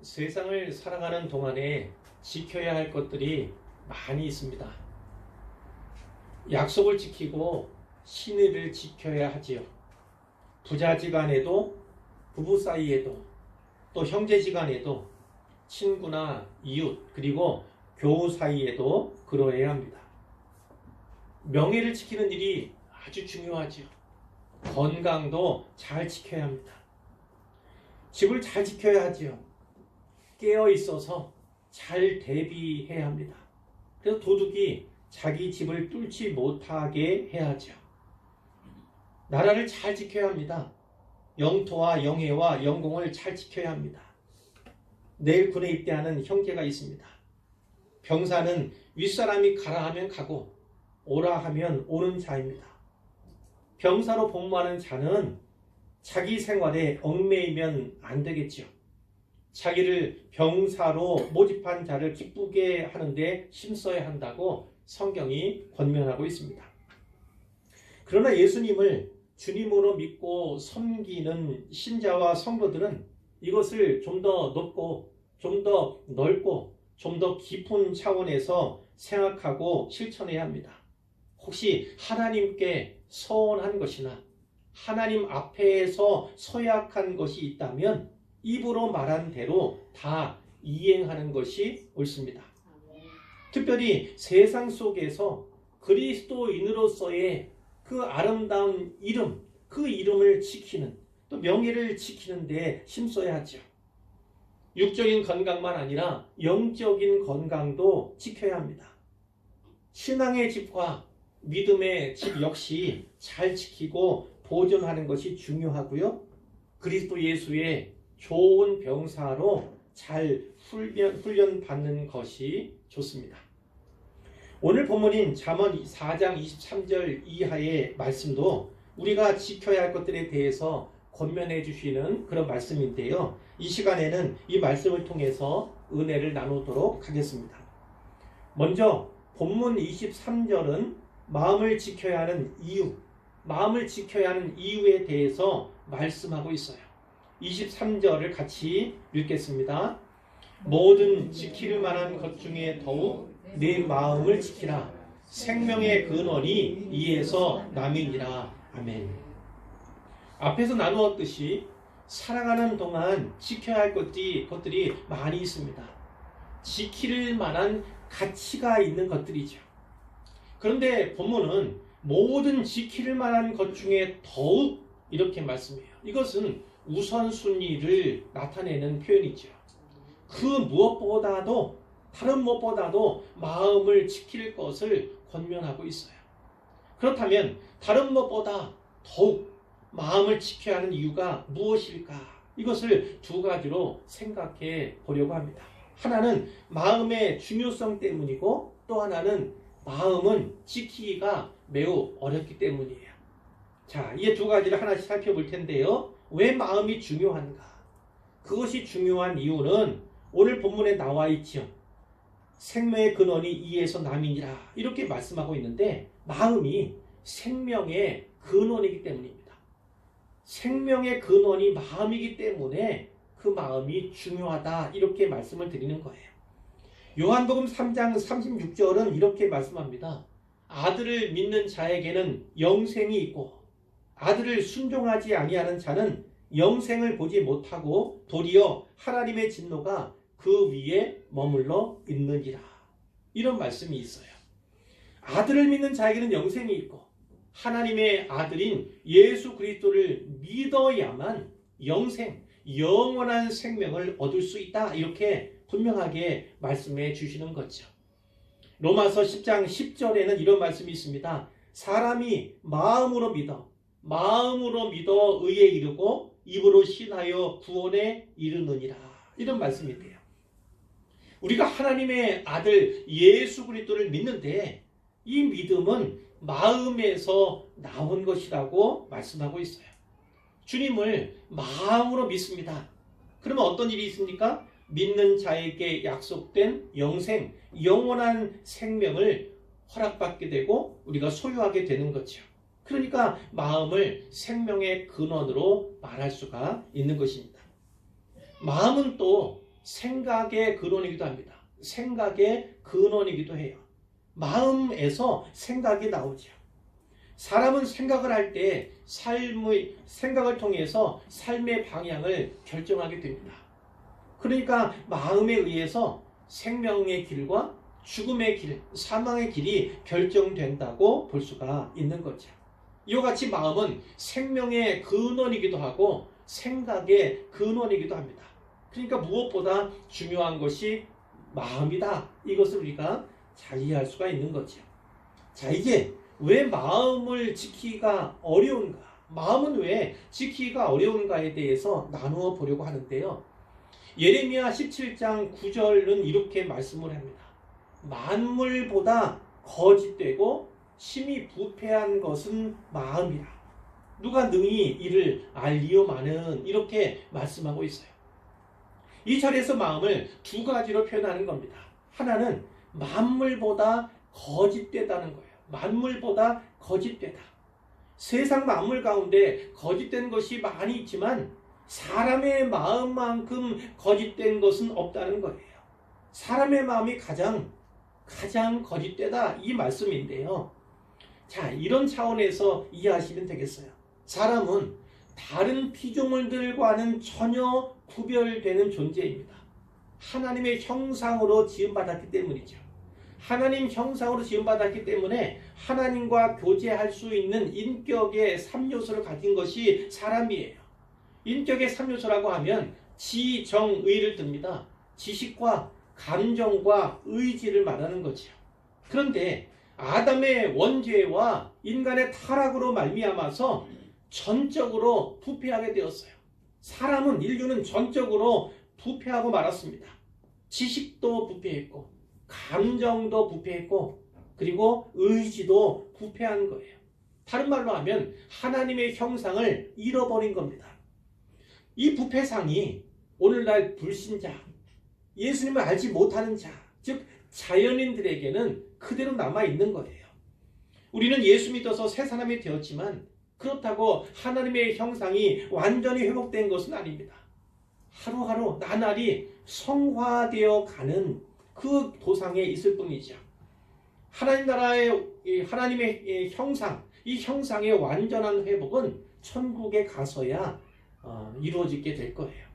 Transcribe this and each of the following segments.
세상을 살아가는 동안에 지켜야 할 것들이 많이 있습니다. 약속을 지키고 신의를 지켜야 하지요. 부자지간에도, 부부 사이에도, 또 형제지간에도, 친구나 이웃, 그리고 교우 사이에도 그러해야 합니다. 명예를 지키는 일이 아주 중요하지요. 건강도 잘 지켜야 합니다. 집을 잘 지켜야 하지요. 깨어 있어서 잘 대비해야 합니다. 그래서 도둑이 자기 집을 뚫지 못하게 해야죠. 나라를 잘 지켜야 합니다. 영토와 영예와 영공을 잘 지켜야 합니다. 내일 군에 입대하는 형제가 있습니다. 병사는 윗사람이 가라 하면 가고 오라 하면 오는 자입니다. 병사로 복무하는 자는 자기 생활에 얽매이면 안 되겠죠. 자기를 병사로 모집한 자를 기쁘게 하는데 힘써야 한다고 성경이 권면하고 있습니다. 그러나 예수님을 주님으로 믿고 섬기는 신자와 성도들은 이것을 좀 더 높고 좀 더 넓고 좀 더 깊은 차원에서 생각하고 실천해야 합니다. 혹시 하나님께 서원한 것이나 하나님 앞에서 서약한 것이 있다면 입으로 말한 대로 다 이행하는 것이 옳습니다. 특별히 세상 속에서 그리스도인으로서의 그 아름다운 이름, 그 이름을 지키는, 또 명예를 지키는 데 힘써야 하죠. 육적인 건강만 아니라 영적인 건강도 지켜야 합니다. 신앙의 집과 믿음의 집 역시 잘 지키고 보존하는 것이 중요하고요. 그리스도 예수의 좋은 병사로 잘 훈련받는 것이 좋습니다. 오늘 본문인 잠언 4장 23절 이하의 말씀도 우리가 지켜야 할 것들에 대해서 권면해 주시는 그런 말씀인데요. 이 시간에는 이 말씀을 통해서 은혜를 나누도록 하겠습니다. 먼저 본문 23절은 마음을 지켜야 하는 이유, 마음을 지켜야 하는 이유에 대해서 말씀하고 있어요. 23절을 같이 읽겠습니다. 모든 지킬 만한 것 중에 더욱 내 마음을 지키라. 생명의 근원이 이에서 남이니라. 아멘. 앞에서 나누었듯이 살아가는 동안 지켜야 할 것들이 많이 있습니다. 지킬 만한 가치가 있는 것들이죠. 그런데 본문은 모든 지킬 만한 것 중에 더욱 이렇게 말씀해요. 이것은 우선순위를 나타내는 표현이죠. 그 무엇보다도 다른 무엇보다도 마음을 지킬 것을 권면하고 있어요. 그렇다면 다른 무엇보다 더욱 마음을 지켜야 하는 이유가 무엇일까? 이것을 두 가지로 생각해 보려고 합니다. 하나는 마음의 중요성 때문이고 또 하나는 마음은 지키기가 매우 어렵기 때문이에요. 자, 이 두 가지를 하나씩 살펴볼 텐데요. 왜 마음이 중요한가? 그것이 중요한 이유는 오늘 본문에 나와 있죠. 생명의 근원이 이에서 남이니라 이렇게 말씀하고 있는데 마음이 생명의 근원이기 때문입니다. 생명의 근원이 마음이기 때문에 그 마음이 중요하다 이렇게 말씀을 드리는 거예요. 요한복음 3장 36절은 이렇게 말씀합니다. 아들을 믿는 자에게는 영생이 있고 아들을 순종하지 아니하는 자는 영생을 보지 못하고 도리어 하나님의 진노가 그 위에 머물러 있느니라. 이런 말씀이 있어요. 아들을 믿는 자에게는 영생이 있고 하나님의 아들인 예수 그리스도를 믿어야만 영생, 영원한 생명을 얻을 수 있다. 이렇게 분명하게 말씀해 주시는 거죠. 로마서 10장 10절에는 이런 말씀이 있습니다. 사람이 마음으로 믿어 의에 이르고 입으로 신하여 구원에 이르느니라. 이런 말씀인데요. 우리가 하나님의 아들 예수 그리스도를 믿는데 이 믿음은 마음에서 나온 것이라고 말씀하고 있어요. 주님을 마음으로 믿습니다. 그러면 어떤 일이 있습니까? 믿는 자에게 약속된 영생, 영원한 생명을 허락받게 되고 우리가 소유하게 되는 거죠. 그러니까 마음을 생명의 근원으로 말할 수가 있는 것입니다. 마음은 또 생각의 근원이기도 합니다. 생각의 근원이기도 해요. 마음에서 생각이 나오죠. 사람은 생각을 할 때 생각을 통해서 삶의 방향을 결정하게 됩니다. 그러니까 마음에 의해서 생명의 길과 죽음의 길, 사망의 길이 결정된다고 볼 수가 있는 거죠. 이와 같이 마음은 생명의 근원이기도 하고 생각의 근원이기도 합니다. 그러니까 무엇보다 중요한 것이 마음이다. 이것을 우리가 잘 이해할 수가 있는 거죠. 자, 이제 왜 마음을 지키기가 어려운가? 마음은 왜 지키기가 어려운가에 대해서 나누어 보려고 하는데요. 예레미야 17장 9절은 이렇게 말씀을 합니다. 만물보다 거짓되고 심히 부패한 것은 마음이라. 누가 능히 이를 알리오마는 이렇게 말씀하고 있어요. 이 절에서 마음을 두 가지로 표현하는 겁니다. 하나는 만물보다 거짓되다는 거예요. 만물보다 거짓되다. 세상 만물 가운데 거짓된 것이 많이 있지만 사람의 마음만큼 거짓된 것은 없다는 거예요. 사람의 마음이 가장 거짓되다 이 말씀인데요. 자, 이런 차원에서 이해하시면 되겠어요. 사람은 다른 피조물들과는 전혀 구별되는 존재입니다. 하나님의 형상으로 지음받았기 때문이죠. 하나님 형상으로 지음받았기 때문에 하나님과 교제할 수 있는 인격의 3요소를 가진 것이 사람이에요. 인격의 3요소라고 하면 지, 정, 의를 듭니다. 지식과 감정과 의지를 말하는 거죠. 그런데 아담의 원죄와 인간의 타락으로 말미암아서 전적으로 부패하게 되었어요. 인류는 전적으로 부패하고 말았습니다. 지식도 부패했고 감정도 부패했고 그리고 의지도 부패한 거예요. 다른 말로 하면 하나님의 형상을 잃어버린 겁니다. 이 부패상이 오늘날 불신자, 예수님을 알지 못하는 자, 즉 자연인들에게는 그대로 남아있는 거예요. 우리는 예수 믿어서 새 사람이 되었지만 그렇다고 하나님의 형상이 완전히 회복된 것은 아닙니다. 하루하루 나날이 성화되어 가는 그 도상에 있을 뿐이죠. 하나님 나라의 하나님의 형상, 이 형상의 완전한 회복은 천국에 가서야 이루어지게 될 거예요.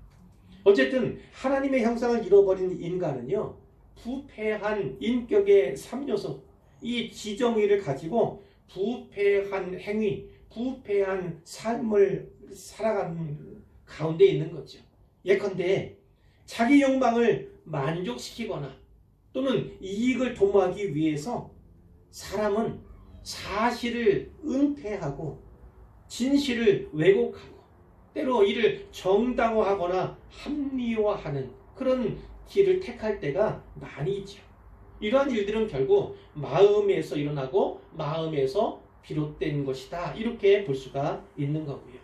어쨌든 하나님의 형상을 잃어버린 인간은요, 부패한 인격의 3요소, 이 지정의를 가지고 부패한 행위, 부패한 삶을 살아가는 가운데 있는 거죠. 예컨대 자기 욕망을 만족시키거나 또는 이익을 도모하기 위해서 사람은 사실을 은폐하고 진실을 왜곡하고 때로 이를 정당화하거나 합리화하는 그런 길을 택할 때가 많이 있죠. 이러한 일들은 결국 마음에서 일어나고 마음에서 비롯된 것이다. 이렇게 볼 수가 있는 거고요.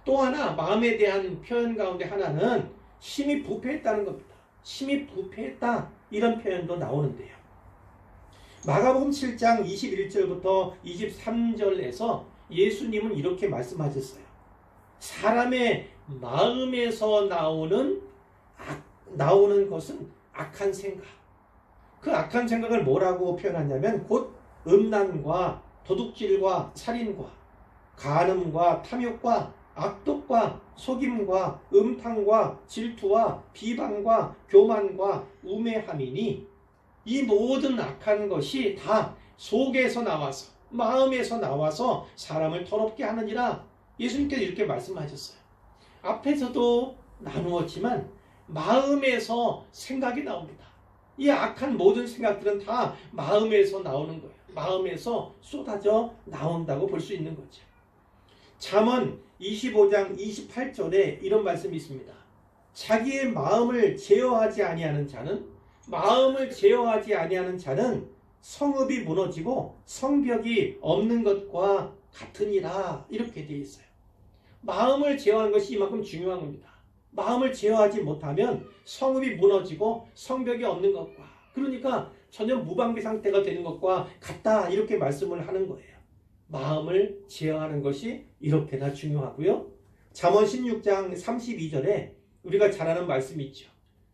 또 하나 마음에 대한 표현 가운데 하나는 심히 부패했다는 겁니다. 심히 부패했다. 이런 표현도 나오는데요. 마가복음 7장 21절부터 23절에서 예수님은 이렇게 말씀하셨어요. 사람의 마음에서 나오는 것은 악한 생각. 그 악한 생각을 뭐라고 표현하냐면 곧 음란과 도둑질과 살인과 간음과 탐욕과 악독과 속임과 음탕과 질투와 비방과 교만과 우매함이니 이 모든 악한 것이 다 속에서 나와서 마음에서 나와서 사람을 더럽게 하느니라. 예수님께서 이렇게 말씀하셨어요. 앞에서도 나누었지만 마음에서 생각이 나옵니다. 이 악한 모든 생각들은 다 마음에서 나오는 거예요. 마음에서 쏟아져 나온다고 볼 수 있는 거죠. 잠언 25장 28절에 이런 말씀이 있습니다. 자기의 마음을 제어하지 아니하는 자는 성읍이 무너지고 성벽이 없는 것과 같으니라. 이렇게 되어 있어요. 마음을 제어하는 것이 이만큼 중요한 겁니다. 마음을 제어하지 못하면 성읍이 무너지고 성벽이 없는 것과, 그러니까 전혀 무방비 상태가 되는 것과 같다. 이렇게 말씀을 하는 거예요. 마음을 제어하는 것이 이렇게나 중요하고요. 잠언 16장 32절에 우리가 잘 아는 말씀이 있죠.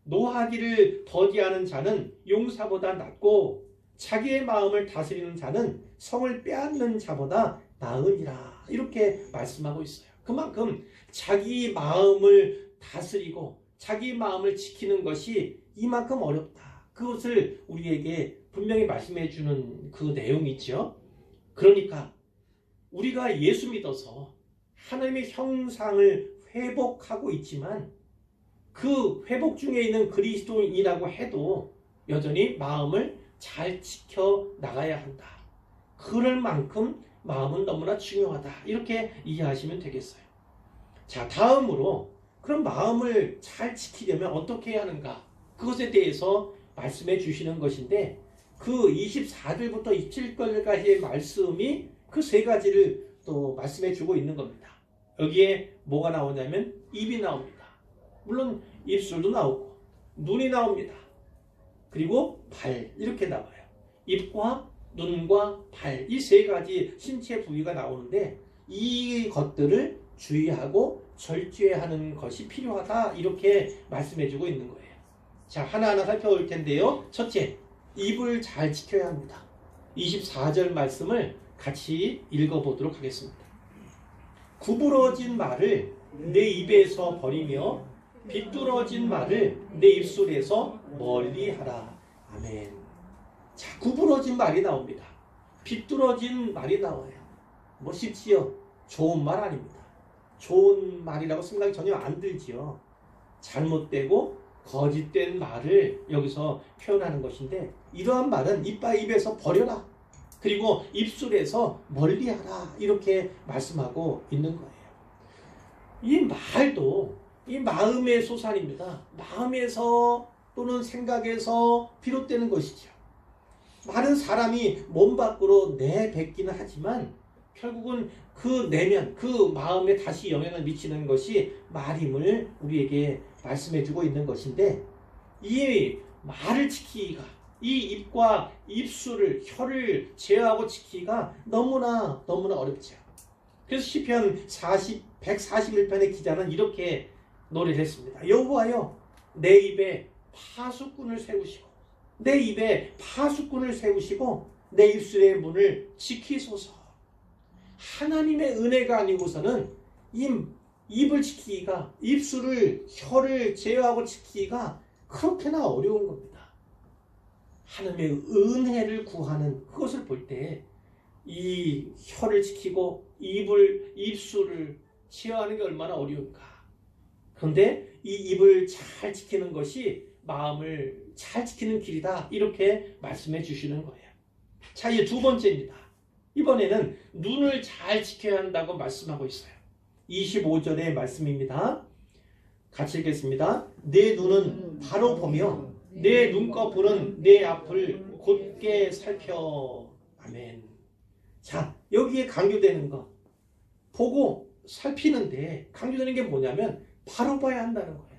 노하기를 더디하는 자는 용사보다 낫고 자기의 마음을 다스리는 자는 성을 빼앗는 자보다 나으니라. 이렇게 말씀하고 있어요. 그만큼 자기 마음을 다스리고 자기 마음을 지키는 것이 이만큼 어렵다. 그것을 우리에게 분명히 말씀해 주는 그 내용이죠. 그러니까 우리가 예수 믿어서 하나님의 형상을 회복하고 있지만 그 회복 중에 있는 그리스도인이라고 해도 여전히 마음을 잘 지켜 나가야 한다. 그럴 만큼 마음은 너무나 중요하다. 이렇게 이해하시면 되겠어요. 자, 다음으로 그럼 마음을 잘 지키려면 어떻게 해야 하는가? 그것에 대해서 말씀해 주시는 것인데 그 24절부터 27절까지의 말씀이 그 세 가지를 또 말씀해 주고 있는 겁니다. 여기에 뭐가 나오냐면 입이 나옵니다. 물론 입술도 나오고 눈이 나옵니다. 그리고 발 이렇게 나와요. 입과 눈과 발 이 세 가지 신체 부위가 나오는데 이 것들을 주의하고 절제하는 것이 필요하다. 이렇게 말씀해 주고 있는 거예요. 자, 하나하나 살펴볼 텐데요. 첫째, 입을 잘 지켜야 합니다. 24절 말씀을 같이 읽어보도록 하겠습니다. 구부러진 말을 내 입에서 버리며 비뚤어진 말을 내 입술에서 멀리하라. 아멘. 자, 구부러진 말이 나옵니다. 비뚤어진 말이 나와요. 뭐 쉽지요? 좋은 말 아닙니다. 좋은 말이라고 생각이 전혀 안 들지요. 잘못되고 거짓된 말을 여기서 표현하는 것인데 이러한 말은 입에서 버려라. 그리고 입술에서 멀리하라. 이렇게 말씀하고 있는 거예요. 이 말도 이 마음의 소산입니다. 마음에서 또는 생각에서 비롯되는 것이죠. 많은 사람이 몸 밖으로 내뱉기는 하지만 결국은 그 내면, 그 마음에 다시 영향을 미치는 것이 말임을 우리에게 말씀해 주고 있는 것인데 이 말을 지키기가 이 입과 입술을, 혀를 제어하고 지키기가 너무나 어렵죠. 그래서 시편 141편의 기자는 이렇게 노래를 했습니다. 여호와여, 내 입에 파수꾼을 세우시고 내 입에 파수꾼을 세우시고 내 입술의 문을 지키소서. 하나님의 은혜가 아니고서는 입을 지키기가, 입술을, 혀를 제어하고 지키기가 그렇게나 어려운 겁니다. 하나님의 은혜를 구하는 그것을 볼 때 이 혀를 지키고 입술을 제어하는 게 얼마나 어려운가. 그런데 이 입을 잘 지키는 것이 마음을 잘 지키는 길이다. 이렇게 말씀해 주시는 거예요. 자, 이제 두 번째입니다. 이번에는 눈을 잘 지켜야 한다고 말씀하고 있어요. 25절의 말씀입니다. 같이 읽겠습니다. 내 눈은 바로 보며 내 눈꺼풀은 내 앞을 곧게 살펴. 아멘. 자, 여기에 강조되는 거 보고 살피는데 강조되는 게 뭐냐면 바로 봐야 한다는 거예요.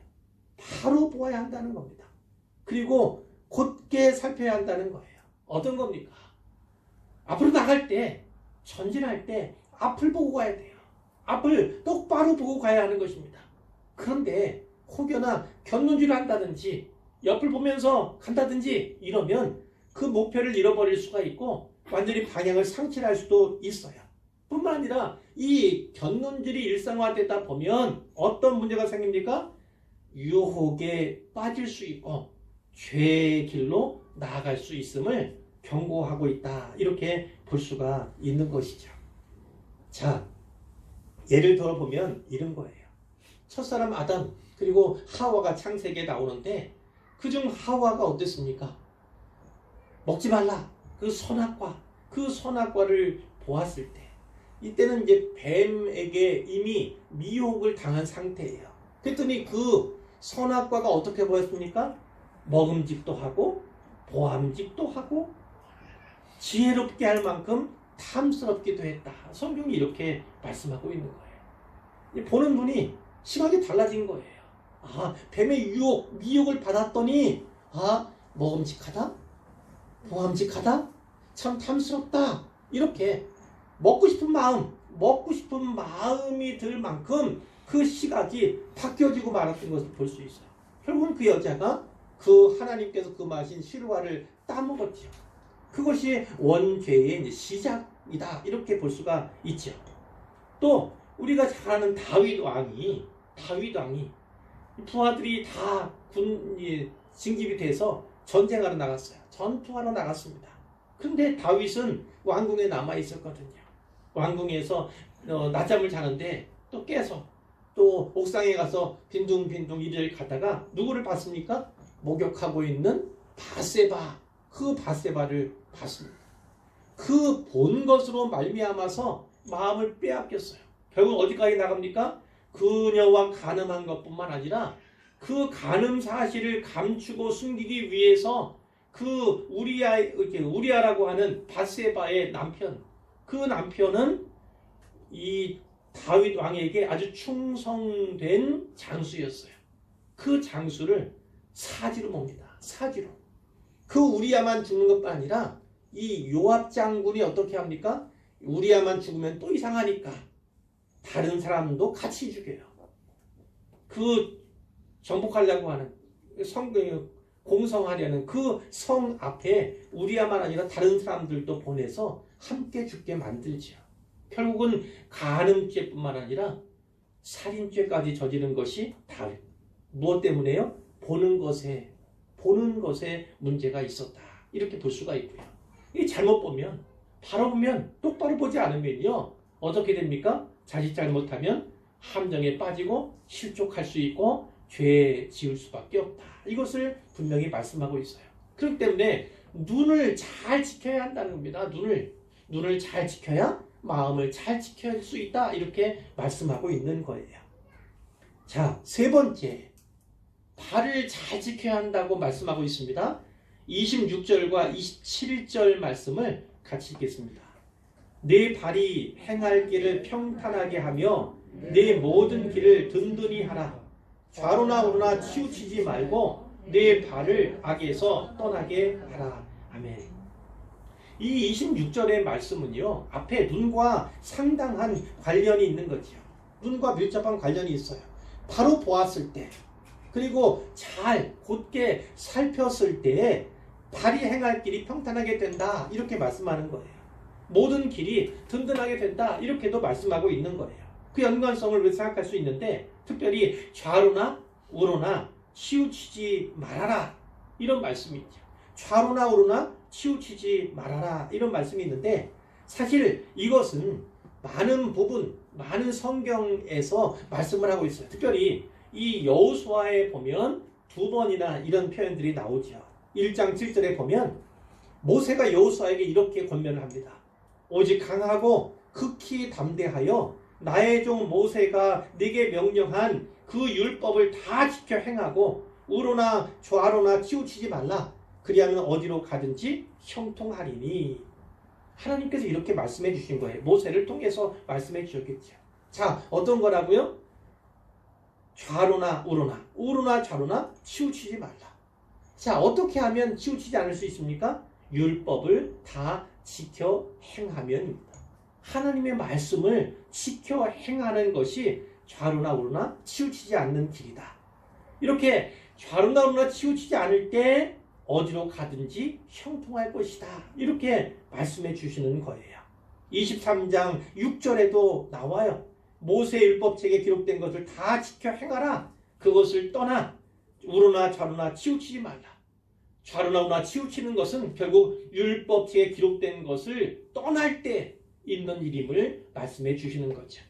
바로 보아야 한다는 겁니다. 그리고 곧게 살펴야 한다는 거예요. 어떤 겁니까? 앞으로 나갈 때, 전진할 때 앞을 보고 가야 돼요. 앞을 똑바로 보고 가야 하는 것입니다. 그런데 혹여나 곁눈질을 한다든지 옆을 보면서 간다든지 이러면 그 목표를 잃어버릴 수가 있고 완전히 방향을 상실할 수도 있어요. 뿐만 아니라 이 곁눈질이 일상화되다 보면 어떤 문제가 생깁니까? 유혹에 빠질 수 있고 죄의 길로 나아갈 수 있음을 경고하고 있다. 이렇게 볼 수가 있는 것이죠. 자, 예를 들어보면 이런 거예요. 첫사람 아담 그리고 하와가 창세기에 나오는데 그중 하와가 어땠습니까? 먹지 말라. 그 선악과를 보았을 때 이때는 이제 뱀에게 이미 미혹을 당한 상태예요. 그랬더니 그 선악과가 어떻게 보였습니까? 먹음직도 하고 보암직도 하고 지혜롭게 할 만큼 탐스럽기도 했다. 성경이 이렇게 말씀하고 있는 거예요. 보는 눈이 심하게 달라진 거예요. 아, 뱀의 미혹을 받았더니 먹음직하다? 보암직하다? 참 탐스럽다. 이렇게 먹고 싶은 마음이 들 만큼 그 시각이 바뀌어지고 말았던 것을 볼 수 있어요. 결국은 그 여자가 그 하나님께서 금하신 실화를 따먹었죠. 그것이 원죄의 이제 시작이다. 이렇게 볼 수가 있죠. 또 우리가 잘 아는 다윗 왕이 부하들이 다 징집이 돼서 전쟁하러 나갔어요. 전투하러 나갔습니다. 그런데 다윗은 왕궁에 남아 있었거든요. 왕궁에서 낮잠을 자는데 또 깨서 또 옥상에 가서 빈둥빈둥 이리저리 가다가 누구를 봤습니까? 목욕하고 있는 바세바, 그 바세바를 봤습니다. 그 본 것으로 말미암아서 마음을 빼앗겼어요. 결국 어디까지 나갑니까? 그녀와 간음한 것뿐만 아니라 그 간음 사실을 감추고 숨기기 위해서 그 우리아라고 하는 바세바의 남편, 그 남편은 이 다윗 왕에게 아주 충성된 장수였어요. 그 장수를 사지로 봅니다. 사지로. 그 우리아만 죽는 것뿐 아니라 이 요압 장군이 어떻게 합니까? 우리아만 죽으면 또 이상하니까 다른 사람도 같이 죽여요. 그 정복하려고 하는 공성하려는 그 성 앞에 우리아만 아니라 다른 사람들도 보내서 함께 죽게 만들지요. 결국은 간음죄뿐만 아니라 살인죄까지 저지른 것이 다윗. 무엇 때문에요? 보는 것에 문제가 있었다. 이렇게 볼 수가 있고요. 이 잘못 보면, 바로 보면, 똑바로 보지 않으면요, 어떻게 됩니까? 자칫 잘못하면 함정에 빠지고 실족할 수 있고 죄 지을 수밖에 없다. 이것을 분명히 말씀하고 있어요. 그렇기 때문에 눈을 잘 지켜야 한다는 겁니다. 눈을 잘 지켜야 마음을 잘 지킬 수 있다. 이렇게 말씀하고 있는 거예요. 자, 세 번째, 발을 잘 지켜야 한다고 말씀하고 있습니다. 26절과 27절 말씀을 같이 읽겠습니다. 내 발이 행할 길을 평탄하게 하며 내 모든 길을 든든히 하라. 좌로나 우로나 치우치지 말고 내 발을 악에서 떠나게 하라. 아멘. 이 26절의 말씀은요, 앞에 눈과 상당한 관련이 있는 거죠. 눈과 밀접한 관련이 있어요. 바로 보았을 때, 그리고 잘 곧게 살폈을 때에 발이 행할 길이 평탄하게 된다. 이렇게 말씀하는 거예요. 모든 길이 든든하게 된다. 이렇게도 말씀하고 있는 거예요. 그 연관성을 생각할 수 있는데, 특별히 좌로나 우로나 치우치지 말아라. 이런 말씀이 있죠. 좌로나 우로나 치우치지 말아라. 이런 말씀이 있는데, 사실 이것은 많은 성경에서 말씀을 하고 있어요. 특별히 이 여호수아에 보면 두 번이나 이런 표현들이 나오죠. 1장 7절에 보면 모세가 여호수아에게 이렇게 권면을 합니다. 오직 강하고 극히 담대하여 나의 종 모세가 네게 명령한 그 율법을 다 지켜 행하고 우로나 좌로나 치우치지 말라. 그리하면 어디로 가든지 형통하리니. 하나님께서 이렇게 말씀해 주신 거예요. 모세를 통해서 말씀해 주셨겠죠. 자, 어떤 거라고요? 좌로나 우로나 좌로나 치우치지 말라. 자, 어떻게 하면 치우치지 않을 수 있습니까? 율법을 다 지켜 행하면입니다. 하나님의 말씀을 지켜 행하는 것이 좌로나 우로나 치우치지 않는 길이다. 이렇게 좌로나 우로나 치우치지 않을 때 어디로 가든지 형통할 것이다. 이렇게 말씀해 주시는 거예요. 23장 6절에도 나와요. 모세 율법책에 기록된 것을 다 지켜 행하라. 그것을 떠나 우로나 좌로나 치우치지 말라. 좌로나 우로나 치우치는 것은 결국 율법책에 기록된 것을 떠날 때 있는 일임을 말씀해 주시는 거죠.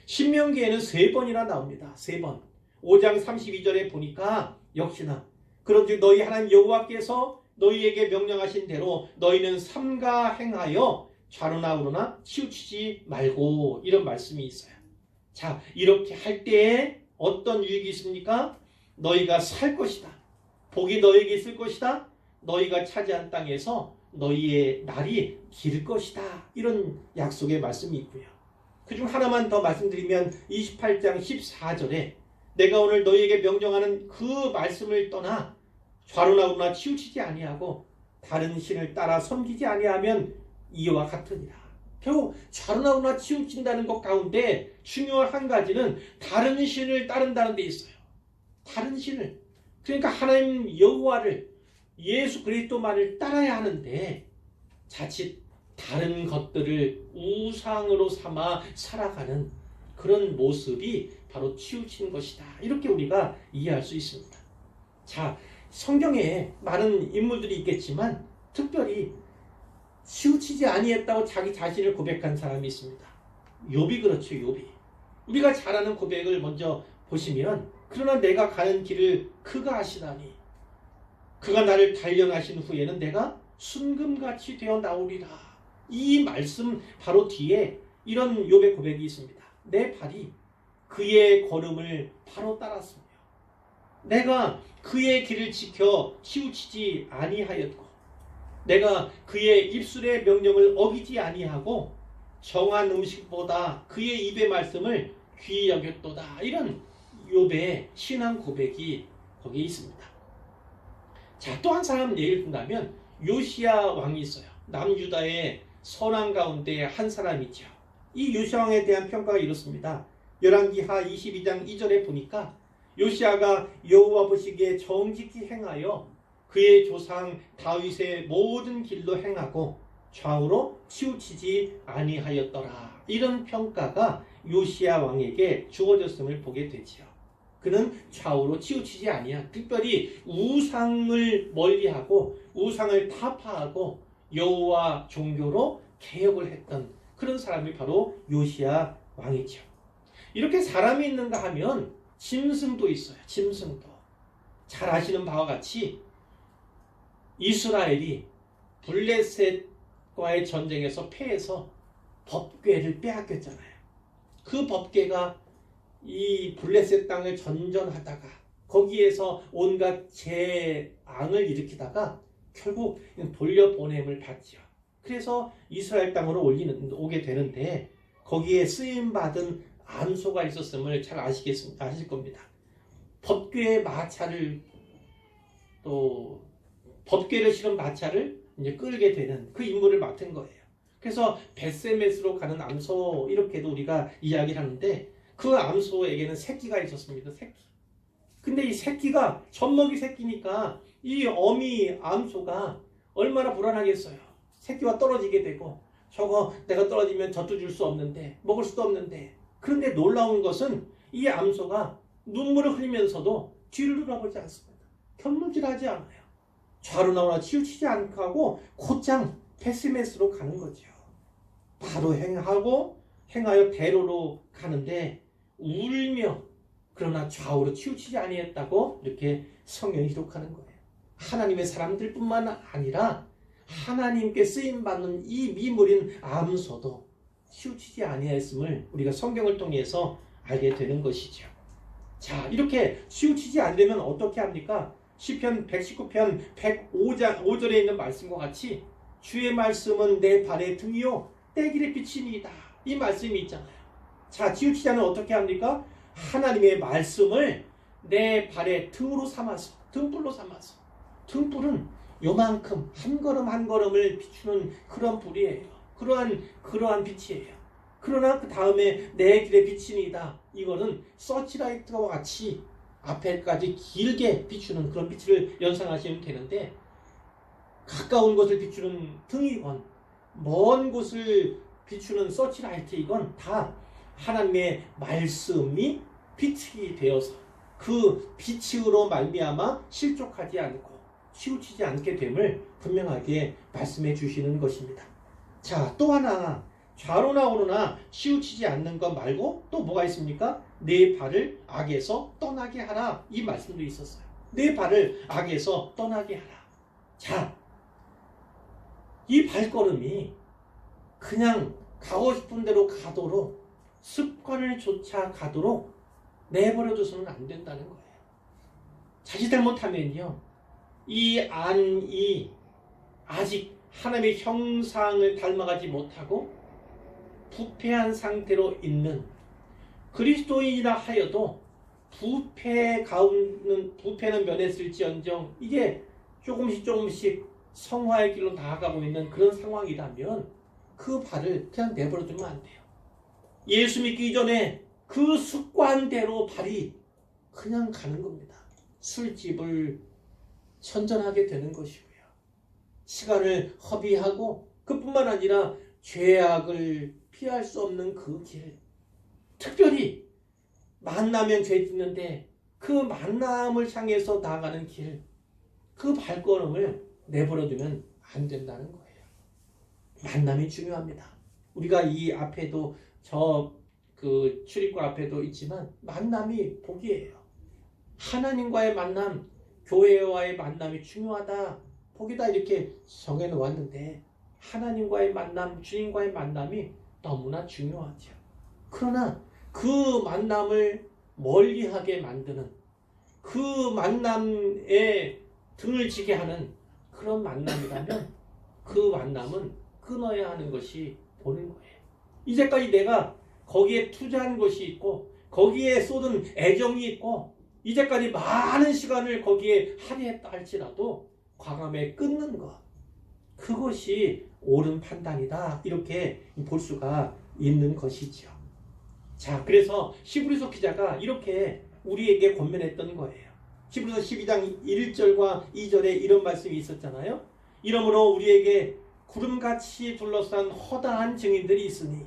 신명기에는 3번이나 나옵니다. 3번. 5장 32절에 보니까 역시나 그런즉 너희 하나님 여호와께서 너희에게 명령하신 대로 너희는 삼가 행하여 좌로나 우로나 치우치지 말고, 이런 말씀이 있어요. 자, 이렇게 할 때에 어떤 유익이 있습니까? 너희가 살 것이다. 복이 너희에게 있을 것이다. 너희가 차지한 땅에서 너희의 날이 길 것이다. 이런 약속의 말씀이 있고요. 그중 하나만 더 말씀드리면 28장 14절에 내가 오늘 너희에게 명령하는 그 말씀을 떠나 좌로나 우로나 치우치지 아니하고 다른 신을 따라 섬기지 아니하면 이와 같으니라. 결국 좌로나 우로나 치우친다는 것 가운데 중요한 한 가지는 다른 신을 따른다는 데 있어요. 다른 신을. 그러니까 하나님 여호와를, 예수 그리스도만을 따라야 하는데 자칫 다른 것들을 우상으로 삼아 살아가는 그런 모습이 바로 치우친 것이다. 이렇게 우리가 이해할 수 있습니다. 자, 성경에 많은 인물들이 있겠지만 특별히 치우치지 아니했다고 자기 자신을 고백한 사람이 있습니다. 욥이 그렇죠. 욥이. 우리가 잘 아는 고백을 먼저 보시면, 그러나 내가 가는 길을 그가 아시나니 그가 나를 단련하신 후에는 내가 순금같이 되어 나오리라. 이 말씀 바로 뒤에 이런 욥의 고백이 있습니다. 내 발이 그의 걸음을 바로 따랐으며 내가 그의 길을 지켜 치우치지 아니하였고 내가 그의 입술의 명령을 어기지 아니하고 정한 음식보다 그의 입의 말씀을 귀히 여겼도다. 이런 욥의 신앙 고백이 거기에 있습니다. 자, 또 한 사람 예를 든다면 요시야 왕이 있어요. 남유다의 선왕 가운데 한 사람이죠. 이 요시야 왕에 대한 평가가 이렇습니다. 열왕기하 22장 2절에 보니까 요시야가 여호와 보시기에 정직히 행하여 그의 조상 다윗의 모든 길로 행하고 좌우로 치우치지 아니하였더라. 이런 평가가 요시야 왕에게 주어졌음을 보게 되지요. 그는 좌우로 치우치지 아니한, 특별히 우상을 멀리하고 우상을 타파하고 여호와 종교로 개혁을 했던 그런 사람이 바로 요시야 왕이죠. 이렇게 사람이 있는가 하면 짐승도 있어요. 짐승도. 잘 아시는 바와 같이 이스라엘이 블레셋과의 전쟁에서 패해서 법궤를 빼앗겼잖아요. 그 법궤가 이 블레셋 땅을 전전하다가 거기에서 온갖 재앙을 일으키다가 결국 돌려보냄을 받죠. 그래서 이스라엘 땅으로 오게 되는데 거기에 쓰임받은 암소가 있었음을 잘 아실 겁니다. 법궤의 마차를, 또 법궤를 실은 마차를 이제 끌게 되는 그 임무를 맡은 거예요. 그래서 벳세메스로 가는 암소, 이렇게도 우리가 이야기를 하는데 그 암소에게는 새끼가 있었습니다. 새끼. 근데 이 새끼가 젖먹이 새끼니까 이 어미 암소가 얼마나 불안하겠어요. 새끼와 떨어지게 되고, 저거 내가 떨어지면 젖도 줄 수 없는데, 먹을 수도 없는데. 그런데 놀라운 것은 이 암소가 눈물을 흘리면서도 뒤를 돌아보지 않습니다. 견눈질하지 않아요. 좌로 나오나 치우치지 않고 하고 곧장 벳세메스로 가는 거죠. 바로 행하여 대로로 가는데 울며, 그러나 좌우로 치우치지 아니했다고 이렇게 성경이 기록하는 거예요. 하나님의 사람들뿐만 아니라 하나님께 쓰임받는 이 미물인 암소도 치우치지 아니했음을 우리가 성경을 통해서 알게 되는 것이죠. 자, 이렇게 치우치지 않으면 어떻게 합니까? 시편 119편 105절에 있는 말씀과 같이 주의 말씀은 내 발의 등이요 떼길의 빛이니이다. 이 말씀이 있잖아요. 자, 치우치지 않으면 어떻게 합니까? 하나님의 말씀을 내 발의 등으로 삼아서, 등불로 삼아서. 등불은 요만큼 한 걸음 한 걸음을 비추는 그런 불이에요. 그러한 빛이에요. 그러나 그 다음에 내 길의 빛이니이다. 이거는 서치라이트와 같이 앞에까지 길게 비추는 그런 빛을 연상하시면 되는데, 가까운 곳을 비추는 등이건 먼 곳을 비추는 서치라이트이건 다 하나님의 말씀이 빛이 되어서 그 빛으로 말미암아 실족하지 않고 치우치지 않게 됨을 분명하게 말씀해 주시는 것입니다. 자, 또 하나, 좌로나 우로나 치우치지 않는 것 말고 또 뭐가 있습니까? 내 발을 악에서 떠나게 하라. 이 말씀도 있었어요. 내 발을 악에서 떠나게 하라. 자, 이 발걸음이 그냥 가고 싶은 대로 가도록, 습관을 쫓아가도록 내버려둬서는 안 된다는 거예요. 자칫 잘못하면요, 이 안이 아직 하나님의 형상을 닮아가지 못하고 부패한 상태로 있는 그리스도인이라 하여도 부패는 면했을지언정 이게 조금씩 성화의 길로 나아가고 있는 그런 상황이라면 그 발을 그냥 내버려두면 안 돼요. 예수 믿기 이전에 그 습관대로 발이 그냥 가는 겁니다. 술집을 선전하게 되는 것이고요. 시간을 허비하고 그뿐만 아니라 죄악을 피할 수 없는 그 길, 특별히 만나면 죄 짓는데 그 만남을 향해서 나아가는 길, 그 발걸음을 내버려두면 안 된다는 거예요. 만남이 중요합니다. 우리가 이 앞에도 그 출입구 앞에도 있지만 만남이 복이에요. 하나님과의 만남, 교회와의 만남이 중요하다, 복이다 이렇게 정해놓았는데 하나님과의 만남, 주님과의 만남이 너무나 중요하죠. 그러나 그 만남을 멀리하게 만드는, 그 만남에 등을 지게 하는 그런 만남이라면 그 만남은 끊어야 하는 것이 옳은 거예요. 이제까지 내가 거기에 투자한 것이 있고 거기에 쏟은 애정이 있고 이제까지 많은 시간을 거기에 할애했다 할지라도 과감히 끊는 것, 그것이 옳은 판단이다, 이렇게 볼 수가 있는 것이죠. 자, 그래서 히브리서 기자가 이렇게 우리에게 권면했던 거예요. 히브리서 12장 1절과 2절에 이런 말씀이 있었잖아요. 이러므로 우리에게 구름같이 둘러싼 허다한 증인들이 있으니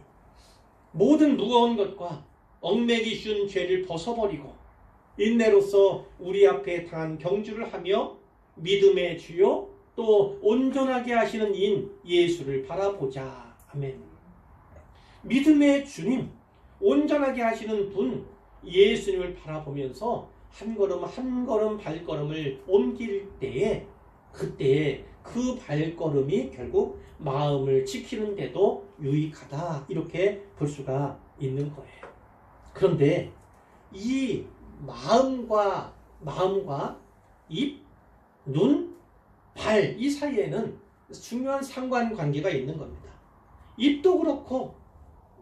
모든 무거운 것과 얽매기 쉬운 죄를 벗어버리고 인내로서 우리 앞에 당한 경주를 하며 믿음의 주요 또 온전하게 하시는 인 예수를 바라보자. 아멘. 믿음의 주님, 온전하게 하시는 분 예수님을 바라보면서 한 걸음 한 걸음 발걸음을 옮길 때에, 그때에 그 발걸음이 결국 마음을 지키는 데도 유익하다, 이렇게 볼 수가 있는 거예요. 그런데 이 마음과 입, 눈, 발, 이 사이에는 중요한 상관관계가 있는 겁니다. 입도 그렇고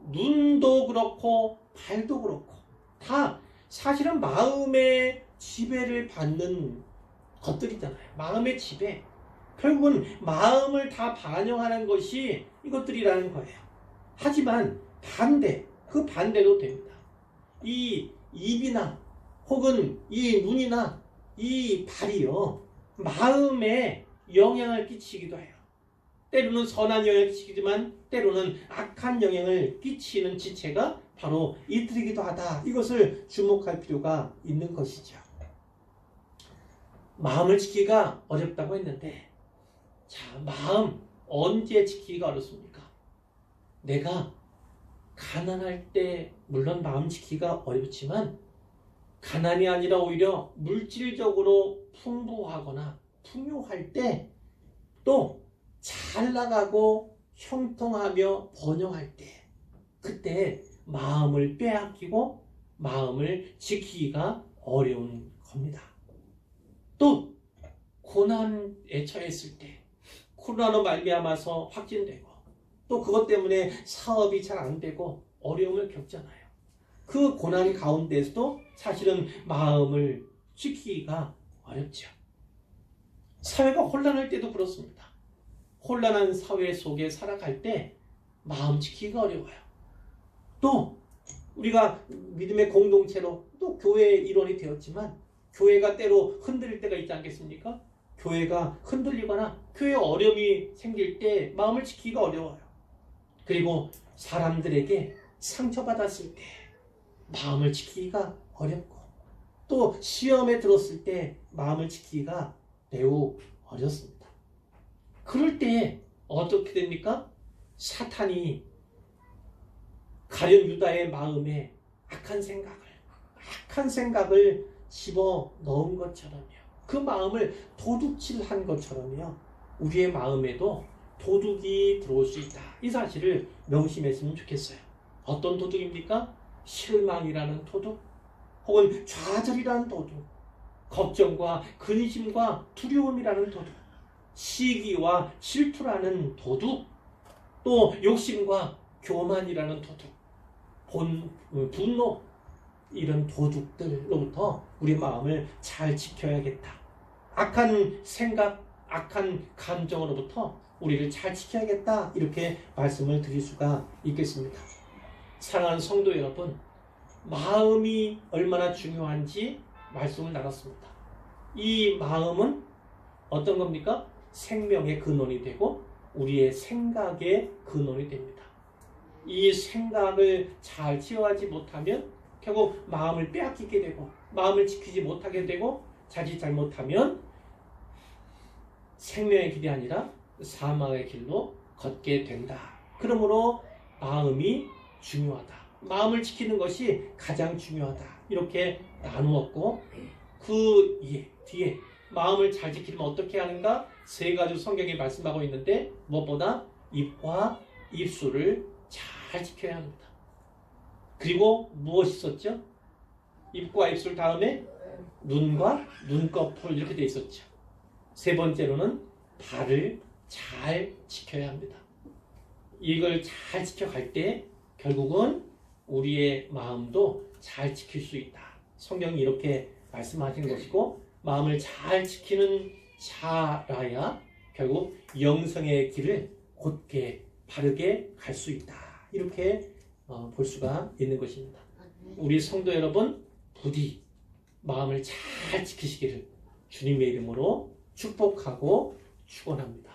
눈도 그렇고 발도 그렇고 다 사실은 마음의 지배를 받는 것들이잖아요. 마음의 지배, 결국은 마음을 다 반영하는 것이 이것들이라는 거예요. 하지만 그 반대도 됩니다. 이 입이나 혹은 이 눈이나 이 발이요, 마음에 영향을 끼치기도 해요. 때로는 선한 영향을 끼치지만 때로는 악한 영향을 끼치는 지체가 바로 이들이기도 하다. 이것을 주목할 필요가 있는 것이죠. 마음을 지키기가 어렵다고 했는데, 자, 마음 언제 지키기가 어렵습니까? 내가 가난할 때 물론 마음 지키기가 어렵지만 가난이 아니라 오히려 물질적으로 풍부하거나 풍요할 때, 또 잘 나가고 형통하며 번영할 때, 그때 마음을 빼앗기고 마음을 지키기가 어려운 겁니다. 또 고난에 처했을 때, 코로나로 말미암아서 확진되고 또 그것 때문에 사업이 잘 안 되고 어려움을 겪잖아요. 그 고난 가운데서도 사실은 마음을 지키기가 어렵죠. 사회가 혼란할 때도 그렇습니다. 혼란한 사회 속에 살아갈 때 마음 지키기가 어려워요. 또 우리가 믿음의 공동체로 또 교회의 일원이 되었지만 교회가 때로 흔들릴 때가 있지 않겠습니까? 교회가 흔들리거나 교회에 어려움이 생길 때 마음을 지키기가 어려워요. 그리고 사람들에게 상처받았을 때 마음을 지키기가 어렵고, 또 시험에 들었을 때 마음을 지키기가 매우 어렵습니다. 그럴 때 어떻게 됩니까? 사탄이 가룟 유다의 마음에 악한 생각을 집어 넣은 것처럼요, 그 마음을 도둑질한 것처럼요, 우리의 마음에도 도둑이 들어올 수 있다. 이 사실을 명심했으면 좋겠어요. 어떤 도둑입니까? 실망이라는 도둑, 혹은 좌절이라는 도둑, 걱정과 근심과 두려움이라는 도둑, 시기와 질투라는 도둑, 또 욕심과 교만이라는 도둑, 분노, 이런 도둑들로부터 우리 마음을 잘 지켜야겠다. 악한 생각, 악한 감정으로부터 우리를 잘 지켜야겠다. 이렇게 말씀을 드릴 수가 있겠습니다. 사랑하는 성도 여러분, 마음이 얼마나 중요한지 말씀을 나눴습니다. 이 마음은 어떤 겁니까? 생명의 근원이 되고 우리의 생각의 근원이 됩니다. 이 생각을 잘 치유하지 못하면 결국 마음을 빼앗기게 되고 마음을 지키지 못하게 되고 자칫 잘못하면 생명의 길이 아니라 사망의 길로 걷게 된다. 그러므로 마음이 중요하다. 마음을 지키는 것이 가장 중요하다. 이렇게 나누었고 그 뒤에 마음을 잘 지키려면 어떻게 하는가? 세 가지 성경이 말씀하고 있는데 무엇보다 입과 입술을 잘 지켜야 합니다. 그리고 무엇이 있었죠? 입과 입술 다음에 눈과 눈꺼풀 이렇게 돼 있었죠. 세 번째로는 발을 잘 지켜야 합니다. 이걸 잘 지켜갈 때 결국은 우리의 마음도 잘 지킬 수 있다. 성경이 이렇게 말씀하신 것이고 마음을 잘 지키는 자라야 결국 영성의 길을 곧게 바르게 갈 수 있다. 이렇게 볼 수가 있는 것입니다. 우리 성도 여러분 부디 마음을 잘 지키시기를 주님의 이름으로 축복하고 축원합니다.